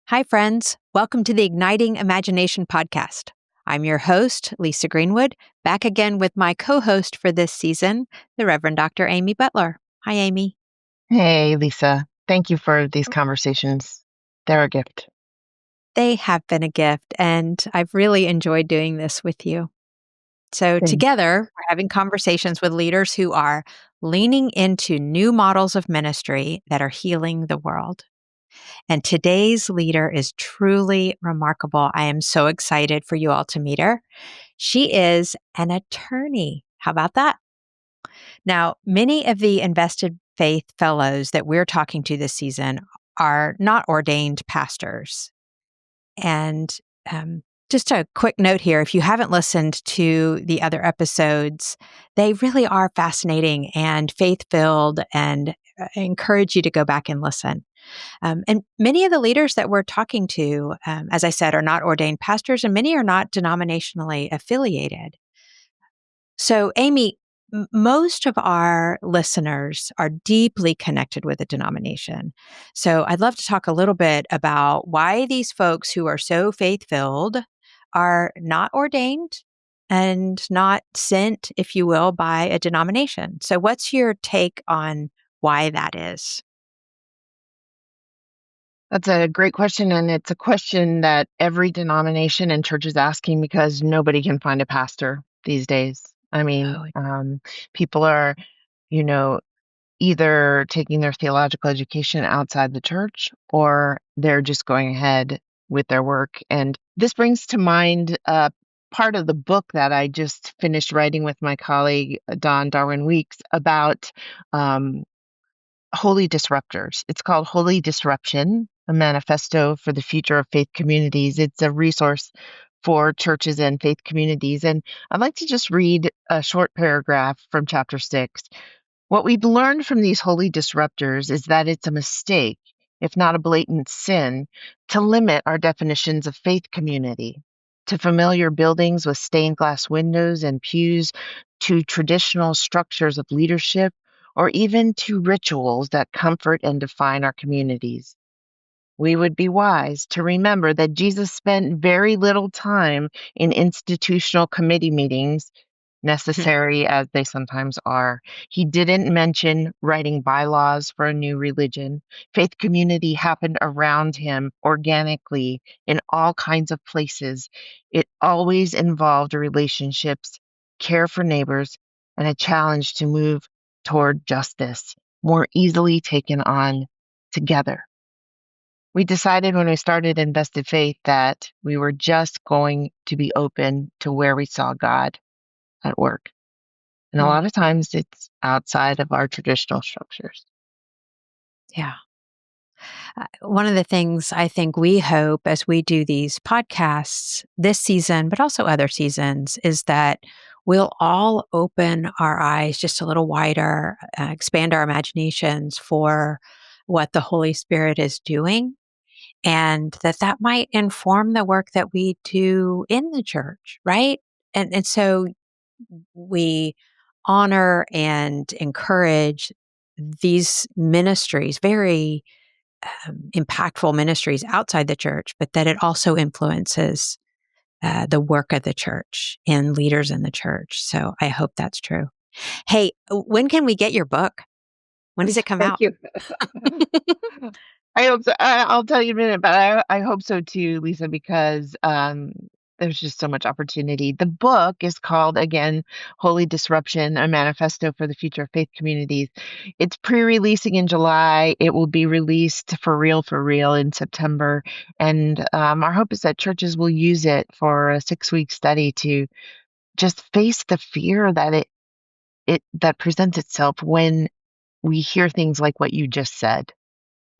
Hi, friends. Welcome to the Igniting Imagination podcast. I'm your host, Lisa Greenwood, back again with my co-host for this season, the Reverend Dr. Amy Butler. Hi, Amy. Hey, Lisa. Thank you for these conversations. They're a gift. They have been a gift, and I've really enjoyed doing this with you. So Thanks. together, we're having conversations with leaders who are leaning into new models of ministry that are healing the world. And today's leader is truly remarkable. I am so excited for you all to meet her. She is an attorney. How about that? Now, many of the Invested Faith Fellows that we're talking to this season are not ordained pastors. And just a quick note here, if you haven't listened to the other episodes, they really are fascinating and faith-filled, and encourage you to go back and listen. And many of the leaders that we're talking to, as I said, are not ordained pastors, and many are not denominationally affiliated. So, Amy, most of our listeners are deeply connected with a denomination. So, I'd love to talk a little bit about why these folks who are so faith-filled are not ordained and not sent, if you will, by a denomination. So, what's your take on why that is? That's a great question, and it's a question that every denomination and church is asking because nobody can find a pastor these days. I mean, Oh, people are, you know, either taking their theological education outside the church or they're just going ahead with their work. And this brings to mind part of the book that I just finished writing with my colleague, Don Darwin Weeks, about Holy Disruptors. It's called Holy Disruption, a manifesto for the future of faith communities. It's a resource for churches and faith communities. And I'd like to just read a short paragraph from chapter 6. What we've learned from these holy disruptors is that it's a mistake, if not a blatant sin, to limit our definitions of faith community to familiar buildings with stained glass windows and pews, to traditional structures of leadership, or even to rituals that comfort and define our communities. We would be wise to remember that Jesus spent very little time in institutional committee meetings, necessary as they sometimes are. He didn't mention writing bylaws for a new religion. Faith community happened around him organically in all kinds of places. It always involved relationships, care for neighbors, and a challenge to move toward justice, more easily taken on together. We decided when we started Invested Faith that we were just going to be open to where we saw God at work. And a lot of times it's outside of our traditional structures. Yeah. One of the things I think we hope as we do these podcasts this season, but also other seasons, is that we'll all open our eyes just a little wider, expand our imaginations for what the Holy Spirit is doing, and that might inform the work that we do in the church, right? And so we honor and encourage these ministries, very impactful ministries outside the church, but that it also influences the work of the church and leaders in the church. So I hope that's true. Hey, when can we get your book? When does it come Thank out? you. I hope so. I'll tell you in a minute, but I hope so too, Lisa, because there's just so much opportunity. The book is called, again, Holy Disruption, a manifesto for the future of faith communities. It's pre-releasing in July. It will be released for real in September. And our hope is that churches will use it for a 6-week study to just face the fear that that presents itself when we hear things like what you just said.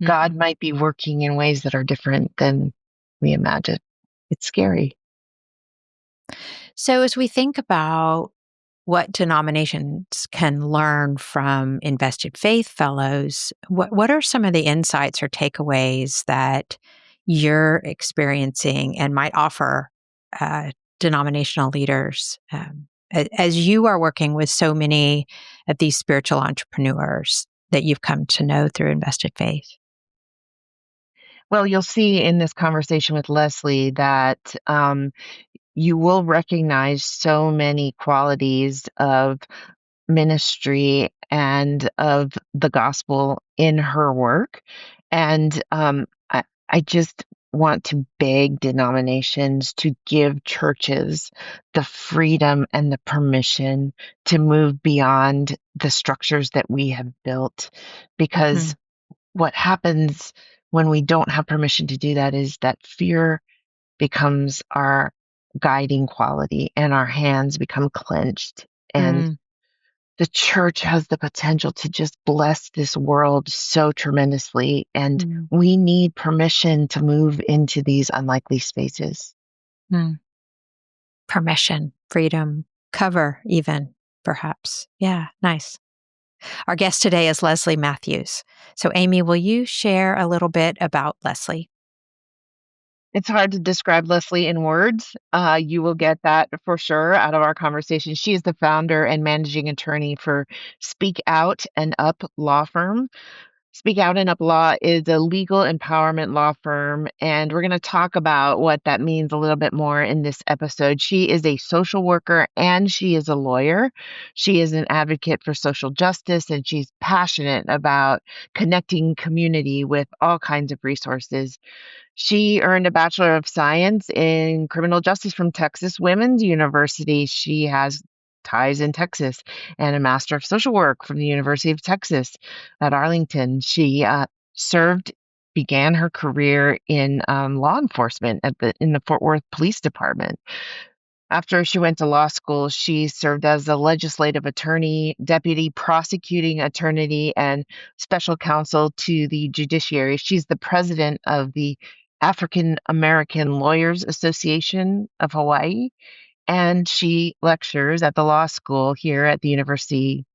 God might be working in ways that are different than we imagine. It's scary. So as we think about what denominations can learn from Invested Faith Fellows, what are some of the insights or takeaways that you're experiencing and might offer denominational leaders as you are working with so many of these spiritual entrepreneurs that you've come to know through Invested Faith? Well, you'll see in this conversation with Leslie that you will recognize so many qualities of ministry and of the gospel in her work. And I just want to beg denominations to give churches the freedom and the permission to move beyond the structures that we have built. Because Mm, what happens when we don't have permission to do that is that fear becomes our guiding quality and our hands become clenched. And mm, the church has the potential to just bless this world so tremendously. And mm, we need permission to move into these unlikely spaces. mm. Permission, freedom, cover, even perhaps. Yeah, nice. Our guest today is Leslee Matthews. So, Amy, will you share a little bit about Leslee? It's hard to describe Leslie in words. You will get that for sure out of our conversation. She is the founder and managing attorney for Speak Out and Up Law Firm. Speak Out and Up Law is a legal empowerment law firm, and we're going to talk about what that means a little bit more in this episode. She is a social worker and she is a lawyer. She is an advocate for social justice, and she's passionate about connecting community with all kinds of resources. She earned a Bachelor of Science in Criminal Justice from Texas Women's University. She has ties in Texas, and a Master of Social Work from the University of Texas at Arlington. She served, began her career in law enforcement in the Fort Worth Police Department. After she went to law school, she served as a legislative attorney, deputy prosecuting attorney, and special counsel to the judiciary. She's the president of the African American Lawyers Association of Hawaii, and she lectures at the law school here at the University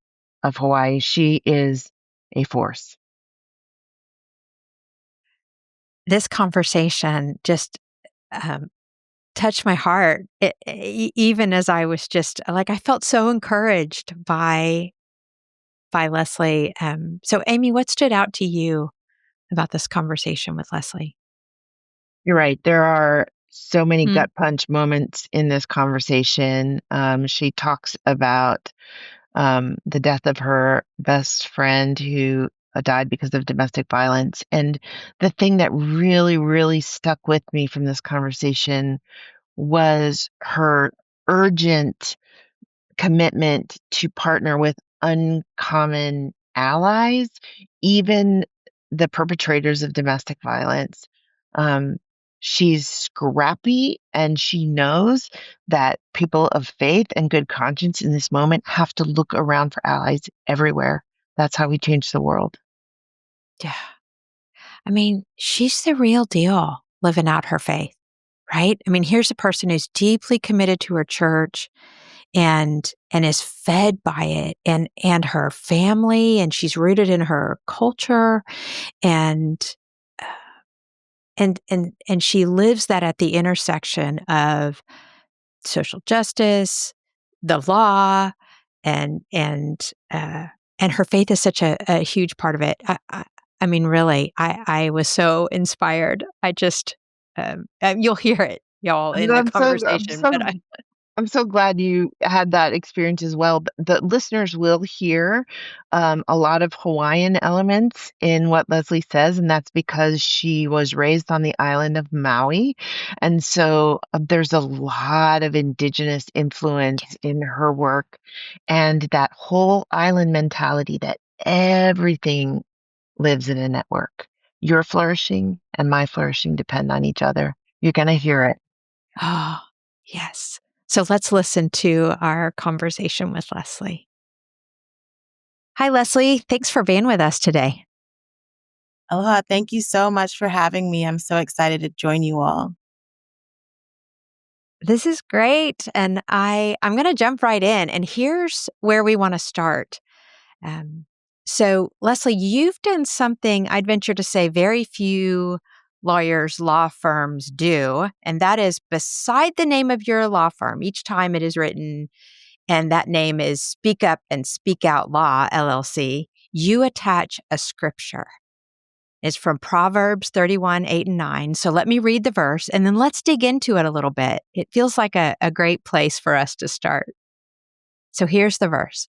of Hawaii. She is a force. This conversation just um, touched my heart, even as I was just like, I felt so encouraged by Leslee. So, Amy, what stood out to you about this conversation with Leslee? You're right. There are so many Mm, gut punch moments in this conversation. She talks about the death of her best friend who died because of domestic violence. And the thing that really, really stuck with me from this conversation was her urgent commitment to partner with uncommon allies, even the perpetrators of domestic violence. Um, she's scrappy and she knows that people of faith and good conscience in this moment have to look around for allies everywhere. That's how we change the world. yeah. I mean, she's the real deal living out her faith, right? I mean, here's a person who's deeply committed to her church and is fed by it and her family, and she's rooted in her culture and uh, and she lives that at the intersection of social justice, the law, and and uh, and her faith is such a huge part of it. I mean, really, I was so inspired. I just you'll hear it, y'all, I'm, in the I'm so I'm conversation. But so I'm so glad you had that experience as well. But the listeners will hear a lot of Hawaiian elements in what Leslie says, and that's because she was raised on the island of Maui. And so there's a lot of indigenous influence in her work and that whole island mentality that everything lives in a network. Your flourishing and my flourishing depend on each other. You're going to hear it. oh, yes. So let's listen to our conversation with Leslie. Hi, Leslie. Thanks for being with us today. Aloha. Thank you so much for having me. I'm so excited to join you all. This is great. And I'm going to jump right in. And here's where we want to start. Um, so, Leslie, you've done something I'd venture to say very few lawyers, law firms do. And that is beside the name of your law firm, each time it is written, and that name is Speak Up and Speak Out Law, LLC, you attach a scripture. It's from Proverbs 31, 8 and 9. So let me read the verse and then let's dig into it a little bit. It feels like a great place for us to start. So here's the verse.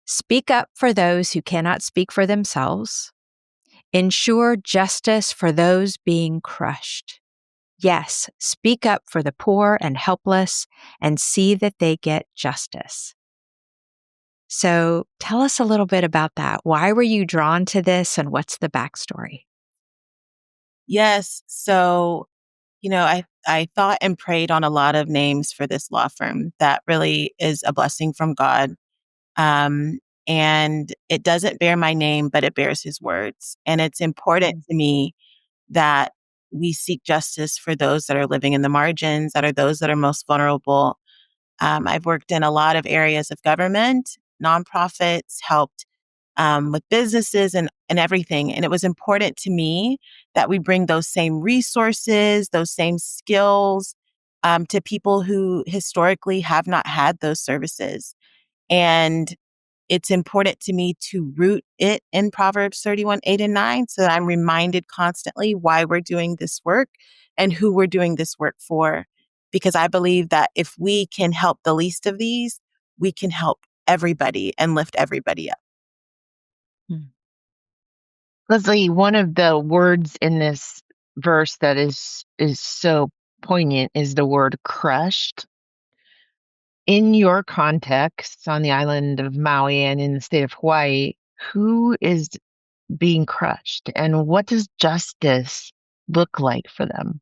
Speak up for those who cannot speak for themselves. Ensure justice for those being crushed. Yes, speak up for the poor and helpless and see that they get justice. So tell us a little bit about that. Why were you drawn to this and what's the backstory? Yes. So, I thought and prayed on a lot of names for this law firm. That really is a blessing from God. Um, and it doesn't bear my name, but it bears his words. And it's important Mm. to me that we seek justice for those that are living in the margins, that are those that are most vulnerable. I've worked in a lot of areas of government, nonprofits, helped with businesses and everything. And it was important to me that we bring those same resources, those same skills to people who historically have not had those services. And it's important to me to root it in Proverbs 31, 8 and 9, so that I'm reminded constantly why we're doing this work and who we're doing this work for. Because I believe that if we can help the least of these, we can help everybody and lift everybody up. Mm. Leslie, one of the words in this verse that is so poignant is the word crushed. In your context on the island of Maui and in the state of Hawaii, who is being crushed and what does justice look like for them?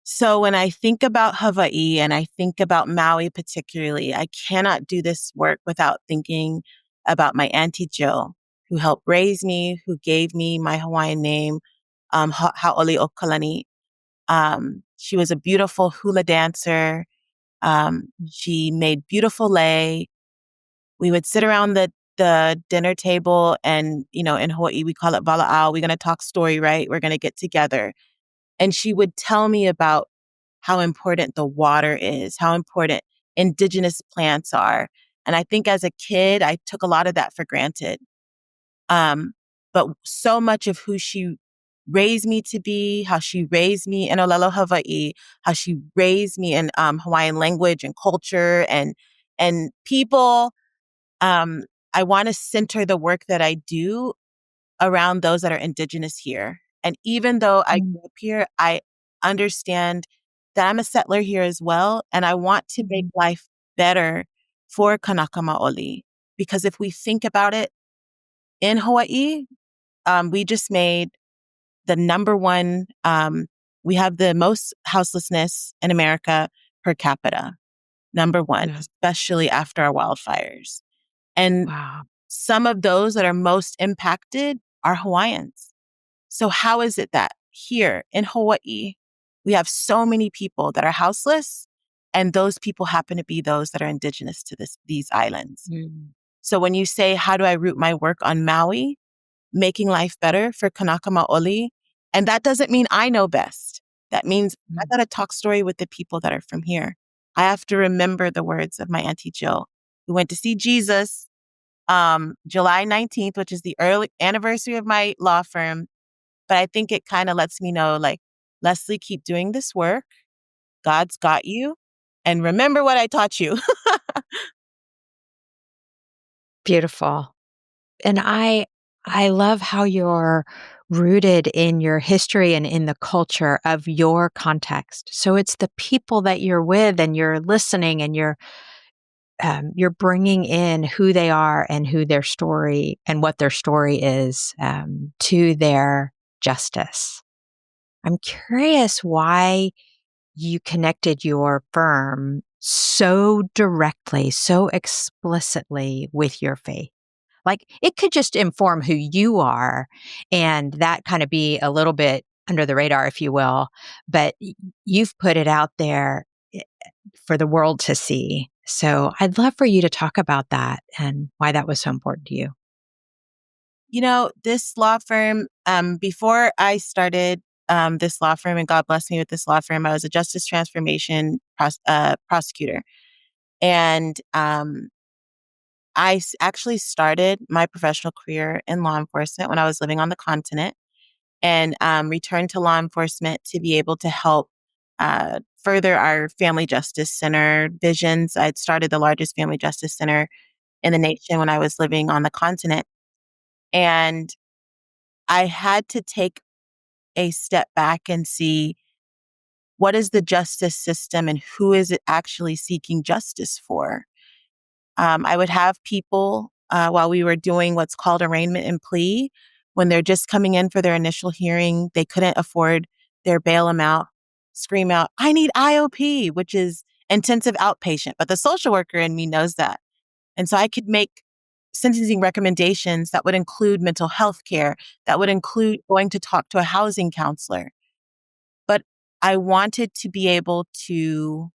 So when I think about Hawaii and I think about Maui particularly, I cannot do this work without thinking about my Auntie Jill, who helped raise me, who gave me my Hawaiian name, Ha'oli Okalani. She was a beautiful hula dancer. She made beautiful lei. We would sit around the dinner table and, in Hawaii, we call it vala'au. We're going to talk story, right? We're going to get together. And she would tell me about how important the water is, how important indigenous plants are. And I think as a kid, I took a lot of that for granted. Um, but so much of who she raised me to be, how she raised me in Olelo, Hawaii, how she raised me in Hawaiian language and culture and people. Um, I want to center the work that I do around those that are indigenous here. And even though I Mm. grew up here, I understand that I'm a settler here as well. And I want to make Mhm. life better for Kanaka Maoli. Because if we think about it, in Hawaii, we just made the number one, we have the most houselessness in America per capita, number one, Yeah. especially after our wildfires. And Wow. some of those that are most impacted are Hawaiians. So how is it that here in Hawaii, we have so many people that are houseless and those people happen to be those that are indigenous to these islands? Mm. So when you say, how do I root my work on Maui, making life better for Kanaka Maoli? And that doesn't mean I know best. That means I Mm. got to talk story with the people that are from here. I have to remember the words of my Auntie Jill, who went to see Jesus July 19th, which is the early anniversary of my law firm. But I think it kind of lets me know, like, Leslie, keep doing this work. God's got you. And remember what I taught you. Beautiful. And I love how you're rooted in your history and in the culture of your context. So it's the people that you're with and you're listening and you're bringing in who they are and who their story and what their story is to their justice. I'm curious why you connected your firm so directly, so explicitly with your faith. Like it could just inform who you are and that kind of be a little bit under the radar, if you will. But you've put it out there for the world to see. So I'd love for you to talk about that and why that was so important to you. This law firm, before I started this law firm, and God bless me with this law firm, I was a justice transformation prosecutor. And actually started my professional career in law enforcement when I was living on the continent, and returned to law enforcement to be able to help further our family justice center visions. I'd started the largest family justice center in the nation when I was living on the continent. And I had to take a step back and see what is the justice system and who is it actually seeking justice for. I would have people while we were doing what's called arraignment and plea, when they're just coming in for their initial hearing, they couldn't afford their bail amount, scream out, "I need IOP," which is intensive outpatient. But the social worker in me knows that. And so I could make sentencing recommendations that would include mental health care, that would include going to talk to a housing counselor. But I wanted to be able to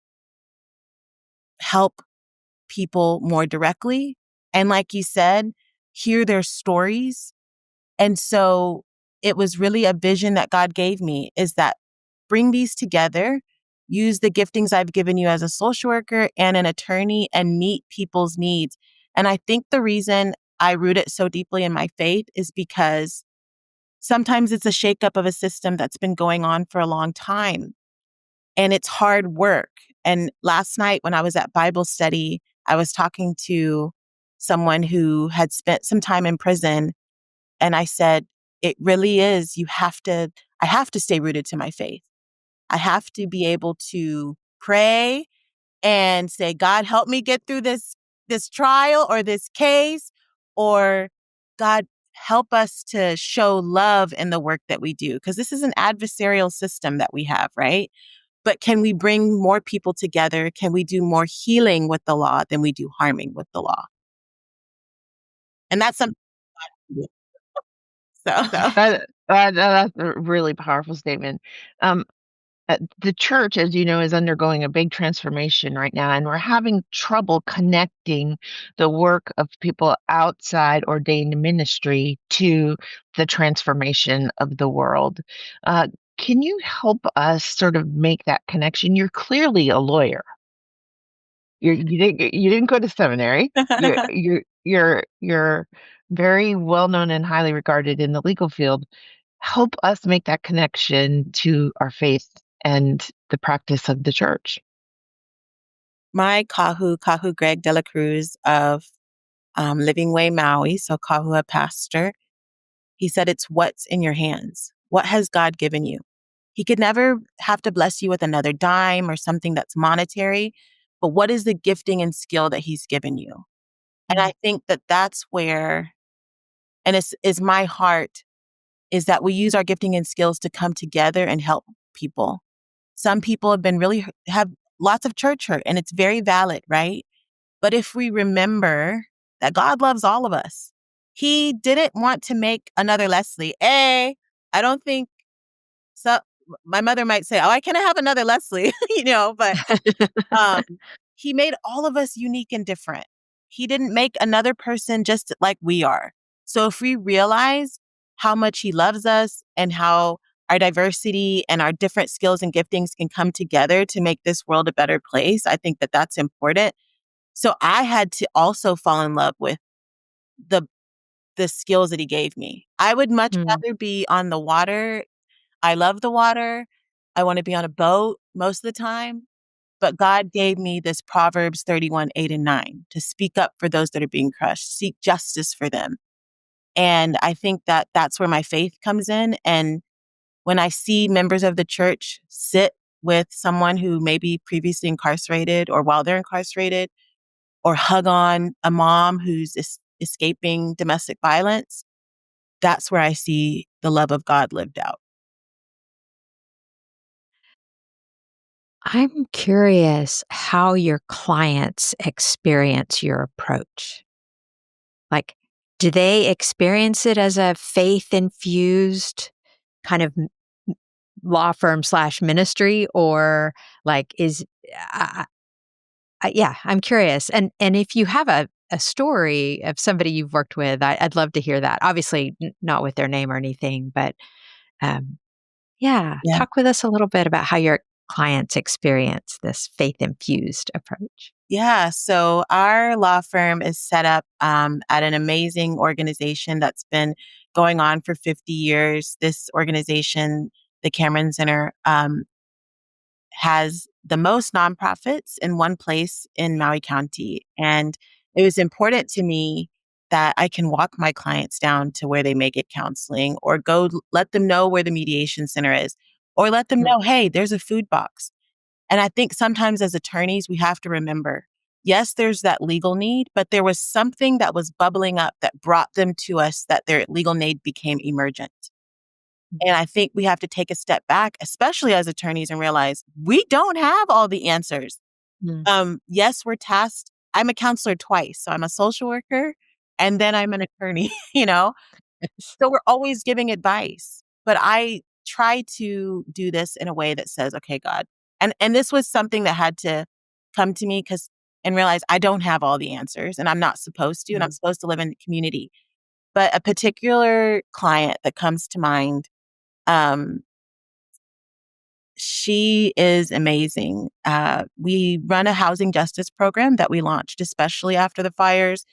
help people more directly. And like you said, hear their stories. And so it was really a vision that God gave me, is that bring these together, use the giftings I've given you as a social worker and an attorney, and meet people's needs. And I think the reason I root it so deeply in my faith is because sometimes it's a shakeup of a system that's been going on for a long time, and it's hard work. And last night when I was at Bible study, I was talking to someone who had spent some time in prison. And I said, it really is, I have to stay rooted to my faith. I have to be able to pray and say, God, help me get through this trial or this case, or God, help us to show love in the work that we do. Because this is an adversarial system that we have, right? But can we bring more people together? Can we do more healing with the law than we do harming with the law? And that's something. So That's a really powerful statement. Um, the church, as you know, is undergoing a big transformation right now, and we're having trouble connecting the work of people outside ordained ministry to the transformation of the world. Uh, can you help us sort of make that connection? You're clearly a lawyer. You didn't go to seminary. You're very well known and highly regarded in the legal field. Help us make that connection to our faith and the practice of the church. my Kahu Greg de la Cruz of Living Way Maui, so Kahu, a pastor, he said, it's what's in your hands. What has God given you? He could never have to bless you with another dime or something that's monetary, but what is the gifting and skill that he's given you? And I think that that's where, and it's is my heart, is that we use our gifting and skills to come together and help people. Some people have lots of church hurt, and it's very valid, right? But if we remember that God loves all of us, he didn't want to make another Leslee. I don't think so. My mother might say, "Oh, I can't have another Leslee," but um, he made all of us unique and different. He didn't make another person just like we are. So if we realize how much he loves us and how our diversity and our different skills and giftings can come together to make this world a better place, I think that that's important. So I had to also fall in love with the the skills that he gave me. I would much Mm. rather be on the water. I love the water. I want to be on a boat most of the time. But God gave me this Proverbs 31, 8 and 9 to speak up for those that are being crushed, seek justice for them. And I think that that's where my faith comes in. And when I see members of the church sit with someone who may be previously incarcerated or while they're incarcerated, or hug on a mom who's escaping domestic violence, that's where I see the love of God lived out. I'm curious how your clients experience your approach. Like, do they experience it as a faith infused kind of law firm slash ministry, or like yeah, I'm curious. And if you have a story of somebody you've worked with, I'd love to hear that. Obviously, not with their name or anything, but um, yeah, Yeah. talk with us a little bit about how your clients experience this faith infused approach. Yeah. So our law firm is set up at an amazing organization that's been going on for 50 years. This organization, the Cameron Center, has the most nonprofits in one place in Maui County. And it was important to me that I can walk my clients down to where they may get counseling or let them know where the mediation center is or let them Mm, know, hey, there's a food box. And I think sometimes as attorneys, we have to remember, yes, there's that legal need, but there was something that was bubbling up that brought them to us that their legal need became emergent. mm, And I think we have to take a step back, especially as attorneys, and realize we don't have all the answers. mm, Yes, we're tasked. I'm a counselor twice. So I'm a social worker and then I'm an attorney, you know? yes. So we're always giving advice. But I try to do this in a way that says, okay, God. And this was something that had to come to me because and realize I don't have all the answers and I'm not supposed to, and I'm Mm, supposed to live in the community. But a particular client that comes to mind, um, she is amazing. We run a housing justice program that we launched, especially after the fires,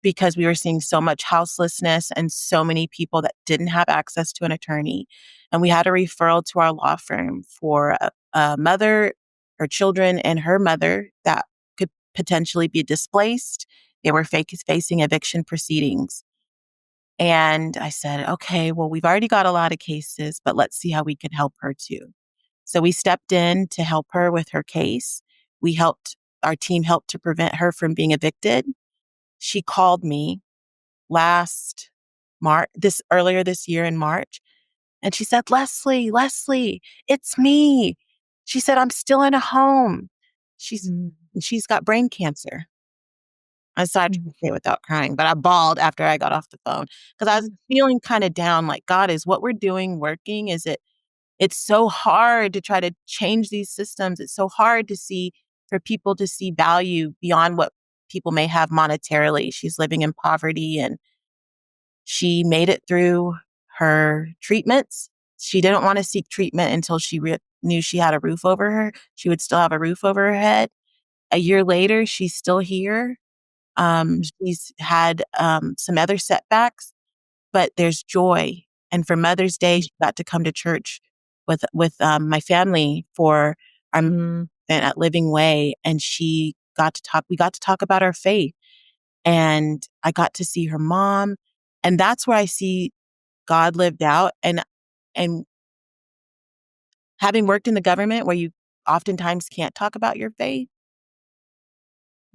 because we were seeing so much houselessness and so many people that didn't have access to an attorney. And we had a referral to our law firm for a mother, her children, and her mother that could potentially be displaced. They were facing eviction proceedings. And I said, okay, well, we've already got a lot of cases, but let's see how we can help her too. So we stepped in to help her with her case. Our team helped to prevent her from being evicted. She called me last earlier this year in March. And she said, Leslee, it's me. She said, I'm still in a home. She's, mm, she's got brain cancer. I tried to mm, say it without crying, but I bawled after I got off the phone because I was mm, feeling kind of down. Like, God, is what we're doing working? It's so hard to try to change these systems. It's so hard for people to see value beyond what people may have monetarily. She's living in poverty and she made it through her treatments. She didn't want to seek treatment until she knew she had a roof over her. She would still have a roof over her head. A year later, she's still here. mm, She's had some other setbacks, but there's joy. And for Mother's Day, she got to come to church with my family for our event mm, at Living Way, and she got to talk. We got to talk about our faith, and I got to see her mom, and that's where I see God lived out. And having worked in the government, where you oftentimes can't talk about your faith,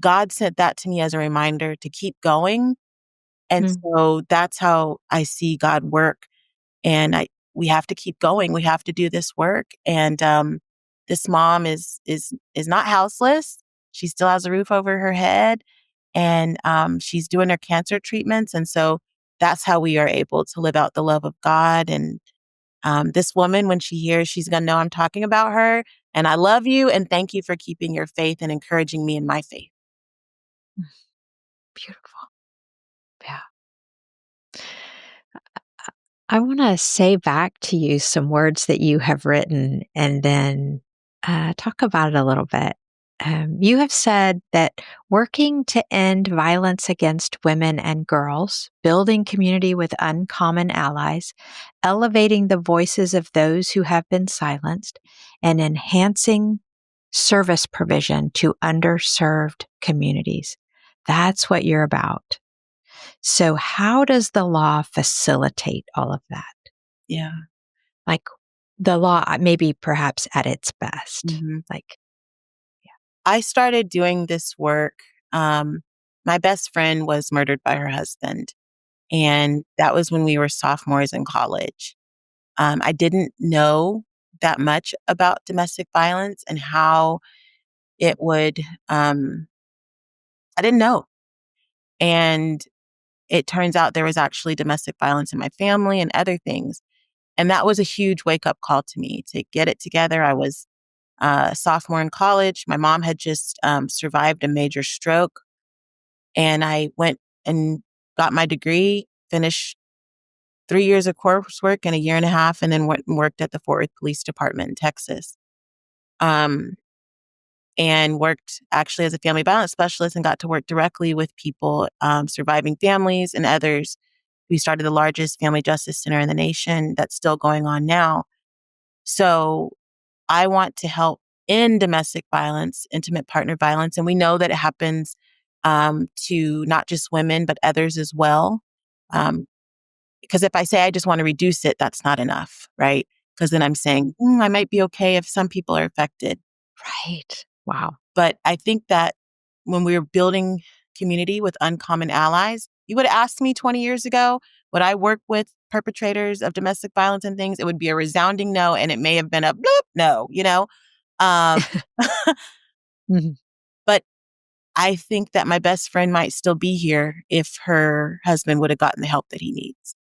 God sent that to me as a reminder to keep going. And mm, so that's how I see God work. And we have to keep going. We have to do this work. And this mom is not houseless. She still has a roof over her head, and she's doing her cancer treatments. And so that's how we are able to live out the love of God. And this woman, when she hears, she's gonna know I'm talking about her. And I love you, and thank you for keeping your faith and encouraging me in my faith. mm. Beautiful. Yeah. I want to say back to you some words that you have written and then talk about it a little bit. You have said that working to end violence against women and girls, building community with uncommon allies, elevating the voices of those who have been silenced, and enhancing service provision to underserved communities. That's what you're about. So, how does the law facilitate all of that? Yeah. Like the law, maybe perhaps at its best. hmm Like, I started doing this work. Um, my best friend was murdered by her husband, and that was when we were sophomores in college. I didn't know that much about domestic violence and how it would, I didn't know. And it turns out there was actually domestic violence in my family and other things. And that was a huge wake up call to me to get it together. I was a sophomore in college. My mom had just survived a major stroke. And I went and got my degree, finished 3 years of coursework in a year and a half, and then went and worked at the Fort Worth Police Department in Texas. Um, and worked actually as a family violence specialist and got to work directly with people, surviving families and others. We started the largest family justice center in the nation that's still going on now. So I want to help in domestic violence, intimate partner violence. And we know that it happens to not just women, but others as well. Um, because if I say I just want to reduce it, that's not enough, right? Because then I'm saying, I might be okay if some people are affected. Right. Wow. But I think that when we were building community with uncommon allies, you would ask me 20 years ago, would I work with perpetrators of domestic violence and things? It would be a resounding no, and it may have been a bloop no, Um, Mhm. but I think that my best friend might still be here if her husband would have gotten the help that he needs.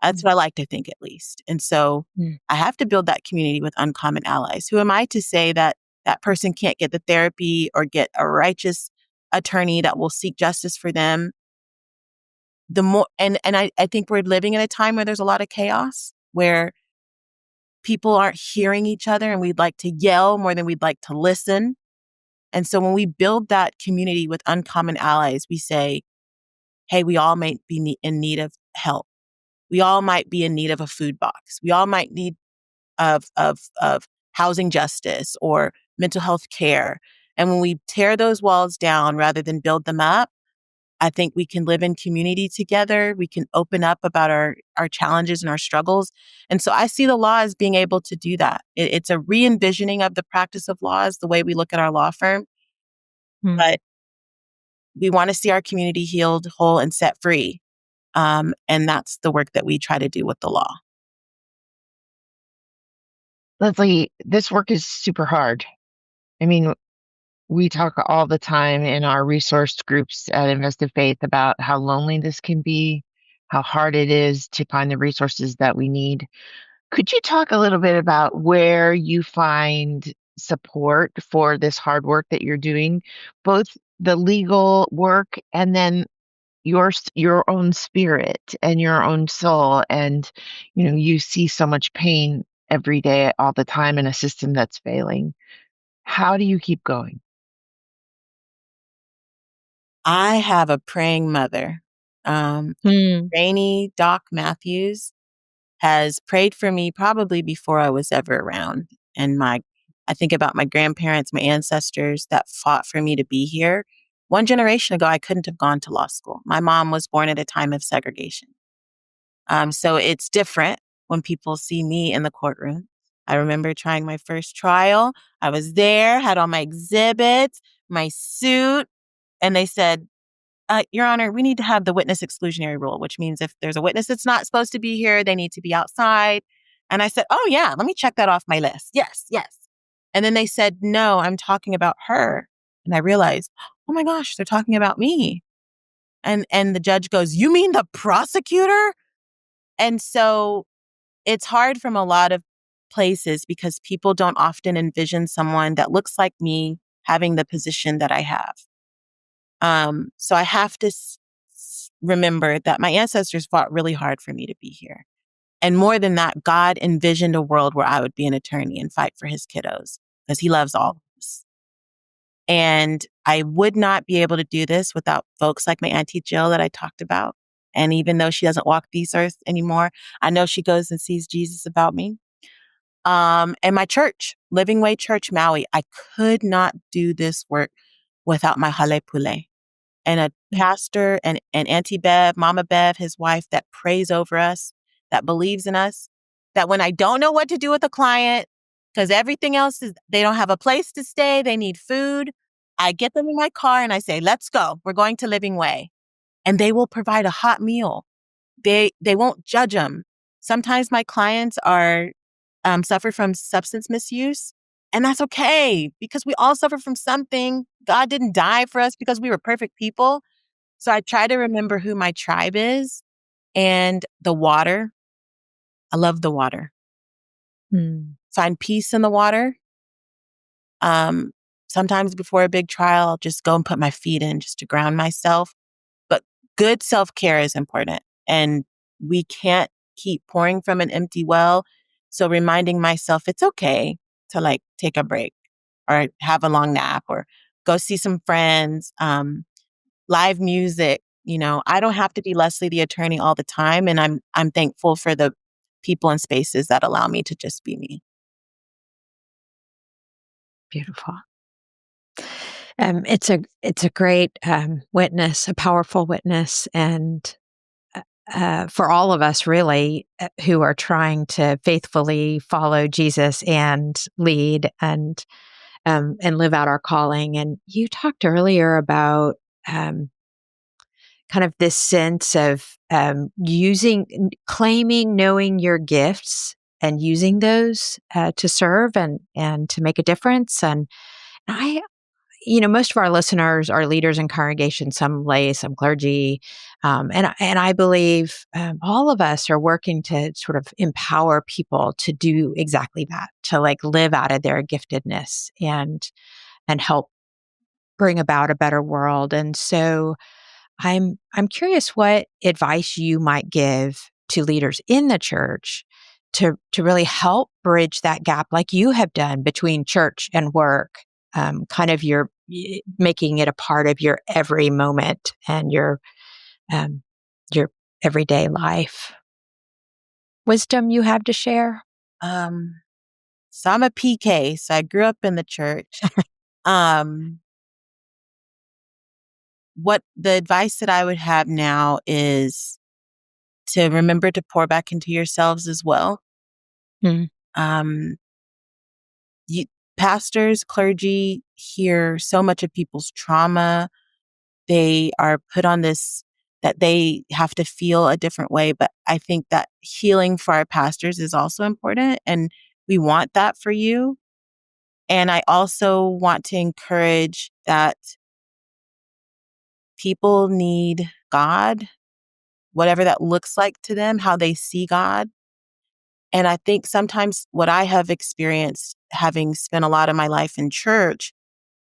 That's what I like to think, at least. And so Mm. I have to build that community with uncommon allies. Who am I to say that that person can't get the therapy or get a righteous attorney that will seek justice for them? The more, I think we're living in a time where there's a lot of chaos, where people aren't hearing each other and we'd like to yell more than we'd like to listen. And so when we build that community with uncommon allies, we say, hey, we all might be in need of help. We all might be in need of a food box. We all might need of housing justice or mental health care. And when we tear those walls down rather than build them up, I think we can live in community together. We can open up about our challenges and our struggles. And so I see the law as being able to do that. It's a re-envisioning of the practice of law as the way we look at our law firm. Mm. But we want to see our community healed, whole, and set free. And that's the work that we try to do with the law. Leslie, this work is super hard. I mean, we talk all the time in our resource groups at Invested Faith about how lonely this can be, how hard it is to find the resources that we need. Could you talk a little bit about where you find support for this hard work that you're doing, both the legal work and then your own spirit and your own soul, and you see so much pain every day, all the time, in a system that's failing. How do you keep going? I have a praying mother. Um, Mm. Rainy Doc Matthews has prayed for me probably before I was ever around. And I think about my grandparents, my ancestors that fought for me to be here. One generation ago, I couldn't have gone to law school. My mom was born at a time of segregation. So it's different when people see me in the courtroom. I remember trying my first trial. I was there, had all my exhibits, my suit, and they said, Your Honor, we need to have the witness exclusionary rule, which means if there's a witness that's not supposed to be here, they need to be outside. And I said, oh, yeah, let me check that off my list. Yes, yes. And then they said, no, I'm talking about her. And I realized, oh my gosh, they're talking about me. And the judge goes, you mean the prosecutor? And so it's hard from a lot of places because people don't often envision someone that looks like me having the position that I have. So I have to remember that my ancestors fought really hard for me to be here. And more than that, God envisioned a world where I would be an attorney and fight for his kiddos because he loves all of us. And I would not be able to do this without folks like my Auntie Jill that I talked about. And even though she doesn't walk these earths anymore, I know she goes and sees Jesus about me. And my church, Living Way Church Maui, I could not do this work without my hale pule and a pastor and Auntie Bev, Mama Bev, his wife, that prays over us, that believes in us, that when I don't know what to do with a client, because everything else is, they don't have a place to stay, they need food, I get them in my car and I say, let's go. We're going to Living Way. And they will provide a hot meal. They won't judge them. Sometimes my clients are suffer from substance misuse. And that's okay because we all suffer from something. God didn't die for us because we were perfect people. So I try to remember who my tribe is and the water. I love the water. Mm. Find peace in the water. Um, Sometimes before a big trial, I'll just go and put my feet in just to ground myself. But good self-care is important. And we can't keep pouring from an empty well. So reminding myself it's okay to take a break. or have a long nap or go see some friends, live music. I don't have to be Leslie the attorney all the time. And I'm thankful for the people and spaces that allow me to just be me. Beautiful. It's a great witness, a powerful witness, and for all of us, really, who are trying to faithfully follow Jesus and lead and live out our calling. And you talked earlier about um, kind of this sense of claiming, knowing your gifts and using those to serve and to make a difference. And I most of our listeners are leaders in congregations, some lay, some clergy, and I believe all of us are working to sort of empower people to do exactly that, to like live out of their giftedness and help bring about a better world. And so I'm curious what advice you might give to leaders in the church to really help bridge that gap, like you have done between church and work, kind of making it a part of your every moment and um, your everyday life. Wisdom you have to share? Um, so I'm a PK, so I grew up in the church. Um, what the advice that I would have now is to remember to pour back into yourselves as well. Mm, Um, you, Pastors, clergy hear so much of people's trauma. They are put on this that they have to feel a different way. But I think that healing for our pastors is also important. And we want that for you. And I also want to encourage that people need God, whatever that looks like to them, how they see God. And I think sometimes what I have experienced, having spent a lot of my life in church,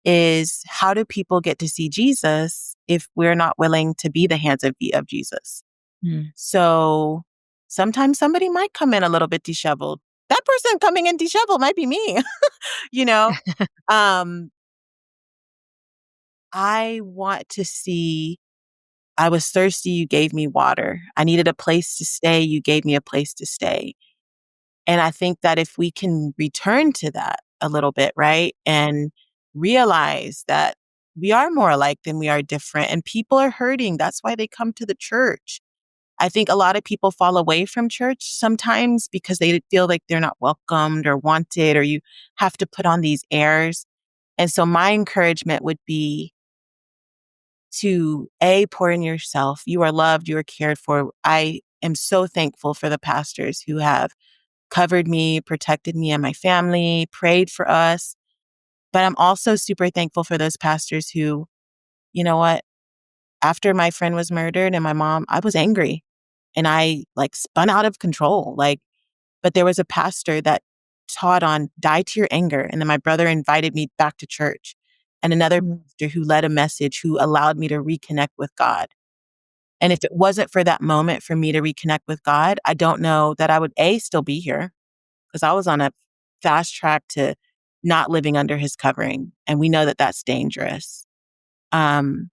is how do people get to see Jesus if we're not willing to be the hands of Jesus? mm, So sometimes somebody might come in a little bit disheveled. That person coming in disheveled might be me, you know? Um, I want to see, I was thirsty, you gave me water. I needed a place to stay, you gave me a place to stay. And I think that if we can return to that a little bit, right? And realize that we are more alike than we are different and people are hurting. That's why they come to the church. I think a lot of people fall away from church sometimes because they feel like they're not welcomed or wanted, or you have to put on these airs. And so my encouragement would be to pour in yourself. You are loved, you are cared for. I am so thankful for the pastors who have covered me, protected me and my family, prayed for us. But I'm also super thankful for those pastors who, you know what, after my friend was murdered and my mom, I was angry and I like spun out of control. But there was a pastor that taught on die to your anger. And then my brother invited me back to church, and another mm, pastor who led a message who allowed me to reconnect with God. And if it wasn't for that moment for me to reconnect with God, I don't know that I would still be here, because I was on a fast track to not living under his covering. And we know that that's dangerous. Um,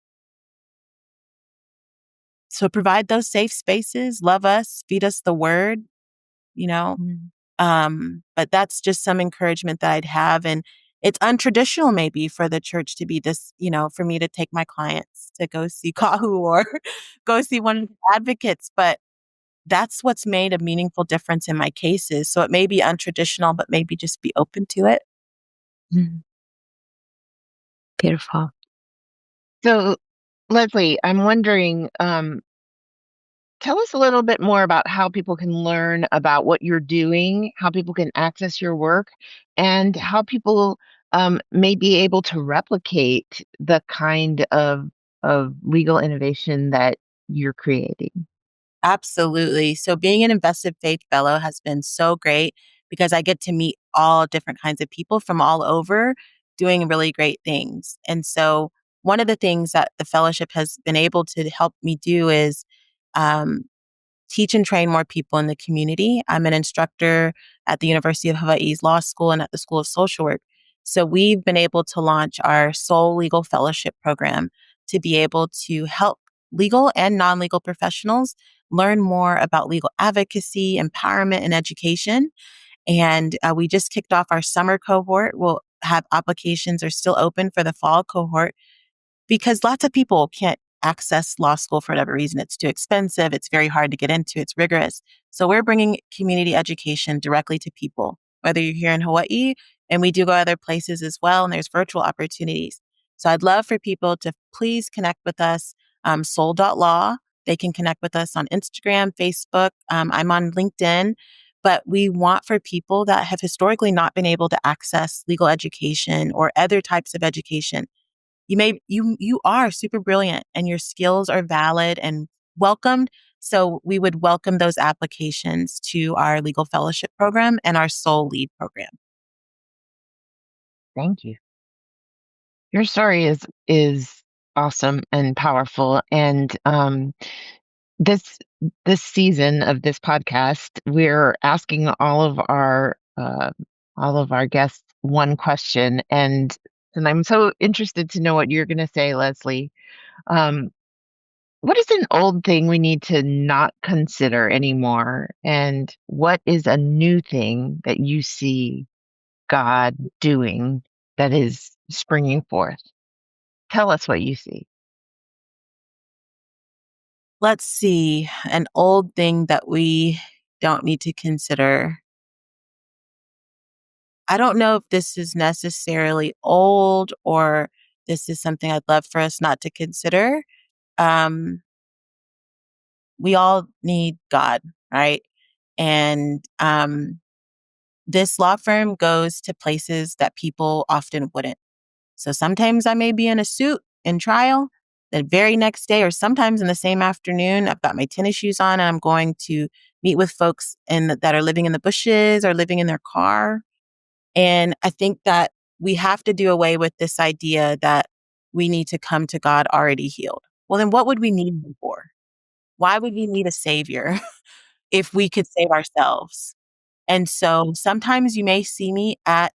so provide those safe spaces, love us, feed us the word, you know. mm, But that's just some encouragement that I'd have. And it's untraditional maybe for the church to be this, for me to take my clients to go see Kahu or go see one of the advocates. But that's what's made a meaningful difference in my cases. So it may be untraditional, but maybe just be open to it. mm. Beautiful. So, Leslie, I'm wondering, tell us a little bit more about how people can learn about what you're doing, how people can access your work, and how people may be able to replicate the kind of legal innovation that you're creating. Absolutely. So being an invested faith fellow has been so great because I get to meet all different kinds of people from all over doing really great things. And so one of the things that the fellowship has been able to help me do is um, teach and train more people in the community. I'm an instructor at the University of Hawaii's Law School and at the School of Social Work. So we've been able to launch our Soul Legal Fellowship program to be able to help legal and non-legal professionals learn more about legal advocacy, empowerment, and education. And we just kicked off our summer cohort. We'll have applications are still open for the fall cohort because lots of people can't access law school for whatever reason. It's too expensive. It's very hard to get into. It's rigorous. So we're bringing community education directly to people, whether you're here in Hawaii, and we do go other places as well. And there's virtual opportunities. So I'd love for people to please connect with us, soul.law. They can connect with us on Instagram, Facebook. I'm on LinkedIn. But we want for people that have historically not been able to access legal education or other types of education. You are super brilliant and your skills are valid and welcomed. So we would welcome those applications to our legal fellowship program and our soul lead program. Thank you. Your story is awesome and powerful. And this this season of this podcast, we're asking all of our guests one question, and I'm so interested to know what you're going to say, Leslie. Um, what is an old thing we need to not consider anymore, and what is a new thing that you see God doing that is springing forth? Tell us what you see. Let's see, an old thing that we don't need to consider. I don't know if this is necessarily old or this is something I'd love for us not to consider. Um, we all need God, right? And this law firm goes to places that people often wouldn't. So sometimes I may be in a suit in trial. The very next day, or sometimes in the same afternoon, I've got my tennis shoes on and I'm going to meet with folks that are living in the bushes or living in their car. And I think that we have to do away with this idea that we need to come to God already healed. Well, then what would we need him for? Why would we need a savior if we could save ourselves? And so sometimes you may see me at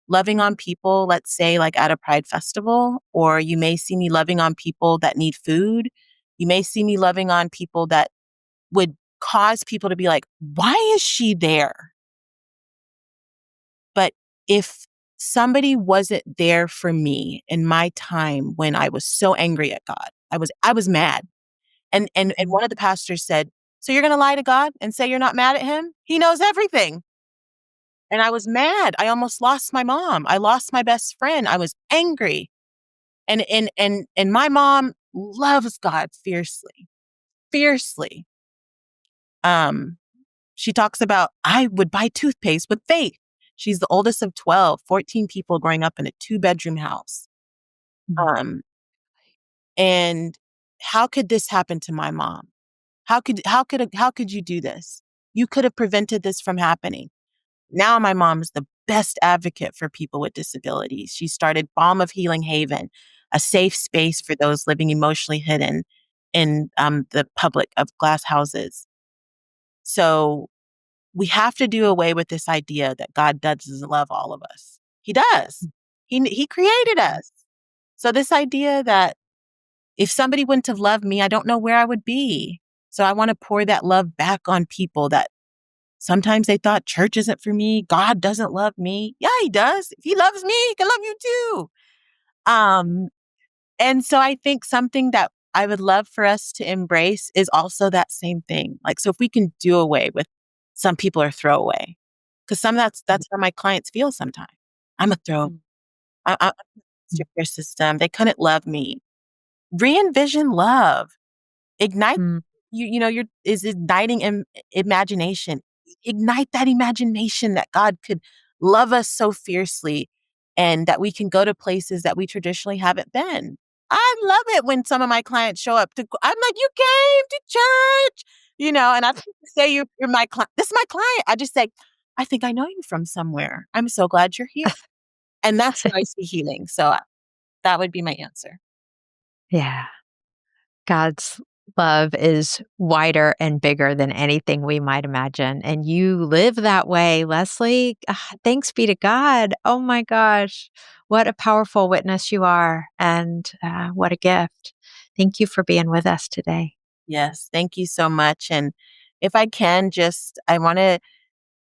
loving on people, let's say like at a pride festival, or you may see me loving on people that need food. You may see me loving on people that would cause people to be like, why is she there? But if somebody wasn't there for me in my time when I was so angry at God, I was mad. And one of the pastors said, so you're going to lie to God and say you're not mad at him? He knows everything. And I was mad. I almost lost my mom. I lost my best friend. I was angry. And my mom loves God fiercely. Fiercely. Um she talks about I would buy toothpaste with faith. She's the oldest of 12, 14 people growing up in a 2-bedroom house. Mm. Um and how could this happen to my mom? How could you do this? You could have prevented this from happening. Now my mom is the best advocate for people with disabilities. She started Balm of Healing Haven, a safe space for those living emotionally hidden in the public of glass houses. So we have to do away with this idea that God doesn't love all of us. He does. He created us. So this idea that if somebody wouldn't have loved me, I don't know where I would be. So I want to pour that love back on people that sometimes they thought church isn't for me. God doesn't love me. Yeah, he does. If he loves me, he can love you too. Um, and so I think something that I would love for us to embrace is also that same thing. Like, so if we can do away with some people are throwaway, because that's how my clients feel sometimes. I'm a throw. I'm your system. They couldn't love me. Re-envision love. Ignite Mm. you're is igniting imagination. Ignite that imagination that God could love us so fiercely and that we can go to places that we traditionally haven't been. I love it when some of my clients show up I'm like, you came to church, and I don't say you're my client. This is my client. I just say, I think I know you from somewhere. I'm so glad you're here. And that's how I see healing. So that would be my answer. Yeah. God's love is wider and bigger than anything we might imagine. And you live that way, Leslie. Thanks be to God. Oh my gosh. What a powerful witness you are. And what a gift. Thank you for being with us today. Yes, thank you so much. And if I can, I want to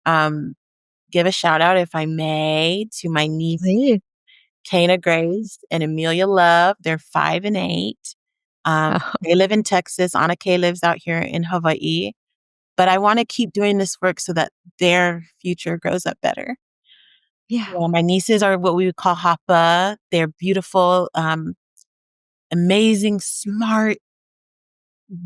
um, give a shout out, if I may, to my niece, Please. Kana Grace and Amelia Love. They're 5 and 8. They live in Texas. Anna Kay lives out here in Hawaii. But I want to keep doing this work so that their future grows up better. Yeah. Yeah, my nieces are what we would call Hapa. They're beautiful, amazing, smart,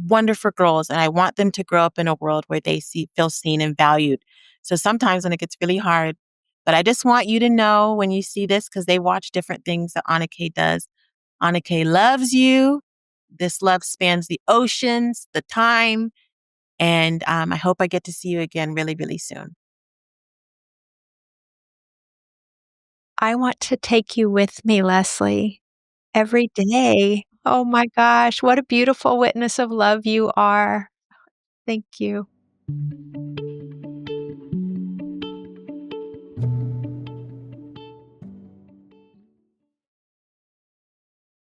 wonderful girls. And I want them to grow up in a world where they feel seen and valued. So sometimes when it gets really hard, but I just want you to know when you see this, because they watch different things that Anna Kay does. Anna Kay loves you. This love spans the oceans, the time. And I hope I get to see you again really, really soon. I want to take you with me, Leslie, every day. Oh my gosh, what a beautiful witness of love you are. Thank you.